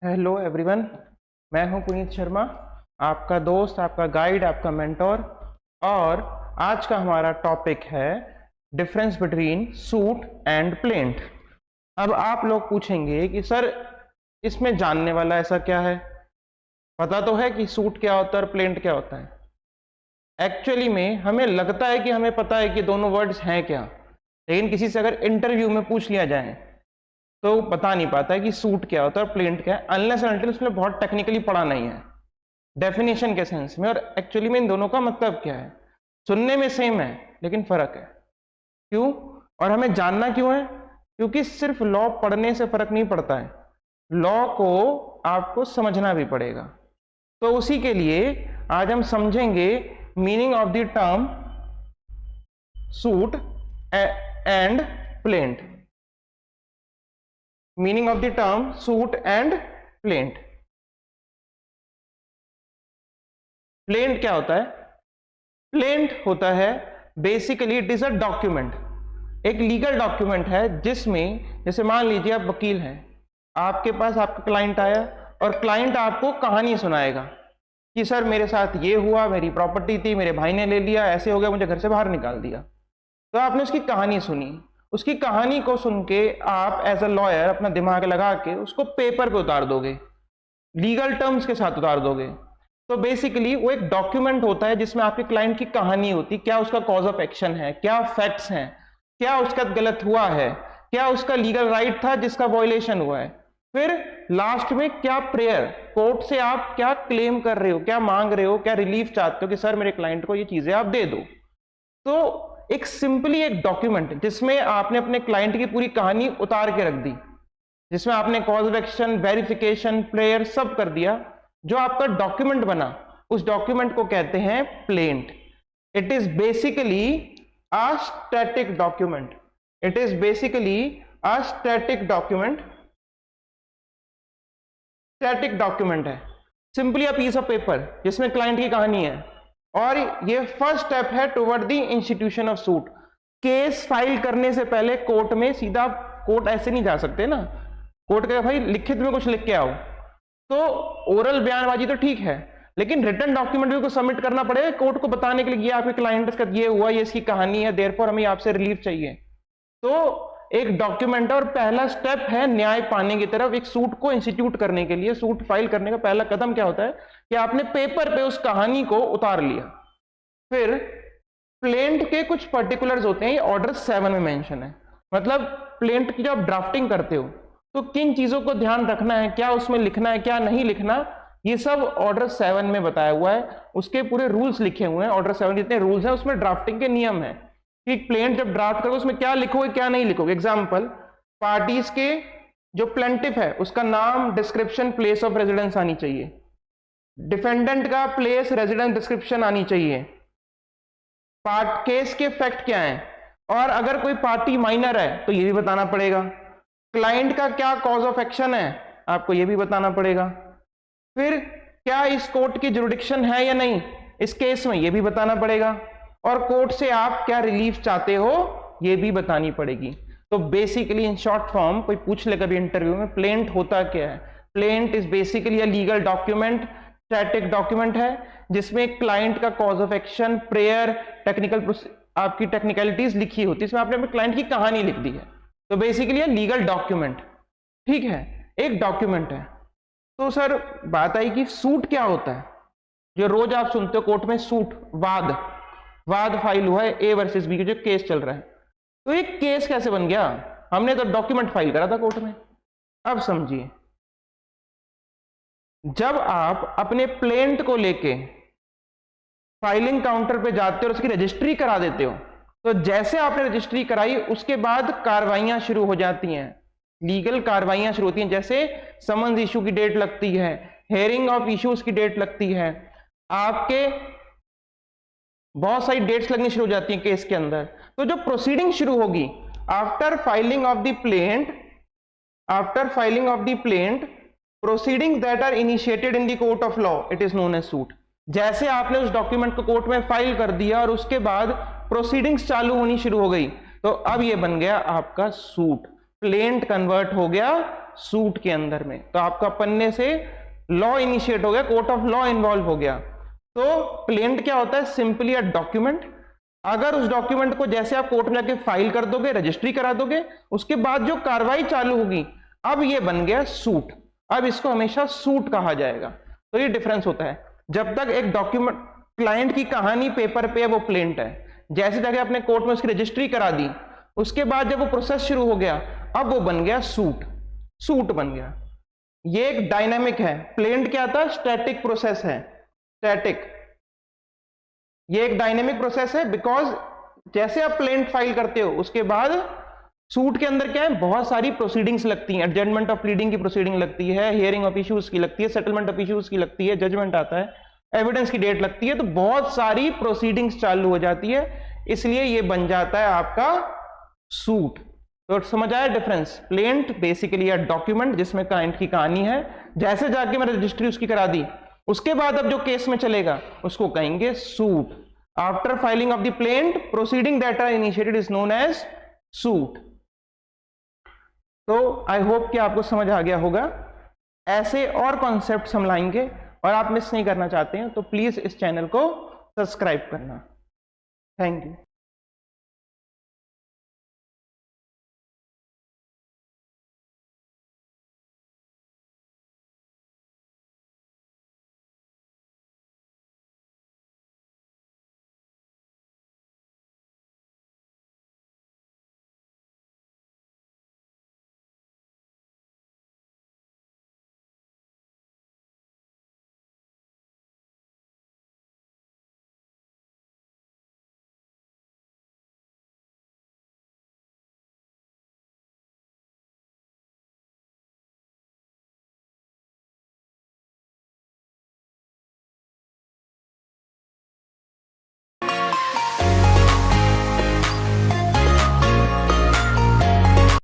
Hello everyone, मैं हूं पुनीत शर्मा, आपका दोस्त, आपका गाइड, आपका मेंटोर। और आज का हमारा टॉपिक है difference between suit and plaint. अब आप लोग पूछेंगे कि सर इसमें जानने वाला ऐसा क्या है, पता तो है कि सूट क्या होता है और प्लेंट क्या होता है। एक्चुअली में हमें लगता है कि हमें पता है कि दोनों वर्ड्स हैं क्या, लेकिन किसी से अगर इंटरव्यू में पूछ लिया जाए तो बता नहीं पाता है कि सूट क्या होता है और प्लेंट क्या है, अनलेस एंड अनटिल उसमें बहुत टेक्निकली पढ़ा नहीं है डेफिनेशन के सेंस में। और एक्चुअली में इन दोनों का मतलब क्या है, सुनने में सेम है लेकिन फर्क है। क्यों और हमें जानना क्यों है? क्योंकि सिर्फ लॉ पढ़ने से फर्क नहीं पड़ता है, लॉ को आपको समझना भी पड़ेगा। तो उसी के लिए आज हम समझेंगे meaning of the term suit and plaint. Meaning of the term suit and plaint. Plaint क्या होता है? प्लेंट होता है basically it is a document, एक लीगल डॉक्यूमेंट है जिसमें जैसे मान लीजिए आप वकील हैं, आपके पास आपका क्लाइंट आया और क्लाइंट आपको कहानी सुनाएगा कि सर मेरे साथ ये हुआ, मेरी प्रॉपर्टी थी, मेरे भाई ने ले लिया, ऐसे हो गया, मुझे घर से बाहर निकाल दिया। तो आपने उसकी कहानी सुनी, उसकी कहानी को सुन के आप एज अ लॉयर अपना दिमाग लगा के उसको पेपर पे उतार दोगे, लीगल टर्म्स के साथ उतार दोगे। तो बेसिकली वो एक डॉक्यूमेंट होता है जिसमें आपके क्लाइंट की कहानी होती, क्या उसका कॉज ऑफ एक्शन है, क्या फैक्ट्स हैं, क्या उसका गलत हुआ है, क्या उसका लीगल राइट था जिसका वायलेशन हुआ है, फिर लास्ट में क्या प्रेयर, कोर्ट से आप क्या क्लेम कर रहे हो, क्या मांग रहे हो, क्या रिलीफ चाहते हो कि सर मेरे क्लाइंट को ये चीजें आप दे दो। तो एक सिंपली एक डॉक्यूमेंट जिसमें आपने अपने क्लाइंट की पूरी कहानी उतार के रख दी, जिसमें आपने cause of action, verification, prayer सब कर दिया, जो आपका डॉक्यूमेंट बना उस डॉक्यूमेंट को कहते हैं plaint. It is basically a static document. It is basically a static document. Static document है simply a piece of paper जिसमें क्लाइंट की कहानी है। और ये फर्स्ट स्टेप है toward the institution of suit. Case file करने से पहले कोर्ट में सीधा, कोर्ट ऐसे नहीं जा सकते ना, कोर्ट कहे भाई लिखित में कुछ लिख के आओ। तो ओरल बयानबाजी तो ठीक है, लेकिन रिटन डॉक्यूमेंट भी को सबमिट करना पड़ेगा कोर्ट को बताने के लिए, ये आपके क्लाइंट का ये हुआ, ये इसकी कहानी है, देयरफॉर हमें आपसे रिलीफ चाहिए। तो एक डॉक्यूमेंट और पहला स्टेप है न्याय पाने की तरफ। एक सूट को इंस्टीट्यूट करने के लिए, सूट फाइल करने का पहला कदम क्या होता है कि आपने पेपर पे उस कहानी को उतार लिया। फिर प्लेंट के कुछ पर्टिकुलर्स होते हैं, ये ऑर्डर 7 में मेंशन है। मतलब प्लेंट की जब आप ड्राफ्टिंग करते हो तो किन चीजों को ध्यान रखना है, क्या उसमें लिखना है, क्या नहीं लिखना, ये सब ऑर्डर 7 में बताया हुआ है। उसके पूरे रूल्स लिखे हुए हैं। ऑर्डर 7 जितने रूल्स हैं उसमें ड्राफ्टिंग के नियम है कि प्लेंट जब ड्राफ्ट करोगे उसमें क्या लिखोगे, क्या नहीं लिखोगे। एग्जाम्पल, पार्टीज के जो प्लेंटिफ है उसका नाम, डिस्क्रिप्शन, प्लेस ऑफ रेजिडेंस आनी चाहिए। डिफेंडेंट का प्लेस, रेजिडेंस डिस्क्रिप्शन आनी चाहिए। केस के फैक्ट क्या है, और अगर कोई पार्टी माइनर है तो ये भी बताना पड़ेगा। क्लाइंट का क्या कॉज ऑफ एक्शन है आपको ये भी बताना पड़ेगा। फिर क्या इस कोर्ट की जुरिडिक्शन है या नहीं इस केस में, ये भी बताना पड़ेगा। और कोर्ट से आप क्या रिलीफ चाहते हो ये भी बतानी पड़ेगी। तो बेसिकली इन शॉर्ट फॉर्म कोई पूछ ले कभी इंटरव्यू में प्लेंट होता क्या है, plaint is basically a legal document, static document है जिसमें क्लाइंट का cause of action, prayer, technical आपकी टेक्निकलिटीज लिखी होती है। इसमें आपने अपने क्लाइंट की कहानी लिख दी है। तो बेसिकली लीगल डॉक्यूमेंट, ठीक है, एक डॉक्यूमेंट है। तो सर बात आई कि सूट क्या होता है, जो रोज आप सुनते हो कोर्ट में सूट, वाद फाइल हुआ है ए वर्सेस बी, जो केस चल रहा है। तो ये केस कैसे बन गया? हमने तो डॉक्यूमेंट फाइल करा था कोर्ट में। अब समझिए, जब आप अपने प्लेंट को लेके फाइलिंग काउंटर पे जाते हो और उसकी रजिस्ट्री करा देते हो, तो जैसे आपने रजिस्ट्री कराई उसके बाद कार्रवाइयां शुरू हो जाती हैं, लीगल कार्रवाइयां शुरू होती हैं। जैसे समन्स इशू की डेट लगती है, हेयरिंग ऑफ इश्यूज की डेट लगती है, आपके बहुत सारी डेट्स लगनी शुरू हो जाती हैं केस के अंदर। तो जो प्रोसीडिंग शुरू होगी after filing of the plaint, proceeding that are initiated in the court of law, it is known as suit. जैसे आपने उस डॉक्यूमेंट को कोर्ट में फाइल कर दिया और उसके बाद प्रोसीडिंग्स चालू होनी शुरू हो गई, तो अब ये बन गया आपका सूट। प्लेंट कन्वर्ट हो गया सूट के अंदर में। तो आपका पन्ने से लॉ इनिशिएट हो गया, कोर्ट ऑफ लॉ इन्वॉल्व हो गया। तो प्लेंट क्या होता है? Simply a document. अगर उस डॉक्यूमेंट को जैसे आप कोर्ट में जाके फाइल कर दोगे, रजिस्ट्री करा दोगे, उसके बाद जो कार्रवाई चालू होगी, अब ये बन गया सूट। अब इसको हमेशा सूट कहा जाएगा। तो ये डिफरेंस होता है। जब तक एक डॉक्यूमेंट, क्लाइंट की कहानी पेपर पे है, वो प्लेंट है। जैसे जाके अपने कोर्ट में उसकी रजिस्ट्री करा दी, उसके बाद जब वो प्रोसेस शुरू हो गया, अब वो बन गया सूट। सूट बन गया। ये एक डायनामिक है। प्लेंट क्या था? स्टैटिक प्रोसेस है, स्टैटिक। ये एक डायनेमिक प्रोसेस है, बिकॉज जैसे आप प्लेंट फाइल करते हो, उसके बाद सूट के अंदर क्या है? बहुत सारी प्रोसीडिंग्स लगती हैं। एडजमेंट ऑफ प्लीडिंग की प्रोसीडिंग लगती है, हियरिंग ऑफ इश्यूज की लगती है, सेटलमेंट ऑफ इश्यूज की लगती है, जजमेंट आता है, एविडेंस की डेट लगती है। तो बहुत सारी प्रोसीडिंग्स चालू हो जाती है, इसलिए ये बन जाता है आपका सूट। तो समझ आया difference? Plaint basically a document जिसमें क्लाइंट की कहानी है, जैसे जाके मैंने रजिस्ट्री उसकी करा दी, उसके बाद अब जो केस में चलेगा उसको कहेंगे suit. After filing of the plaint, proceeding that are initiated is known as suit. तो आई होप कि आपको समझ आ गया होगा। ऐसे और कॉन्सेप्ट्स हम लाएंगे, और आप मिस नहीं करना चाहते हैं तो प्लीज इस चैनल को सब्सक्राइब करना। Thank you.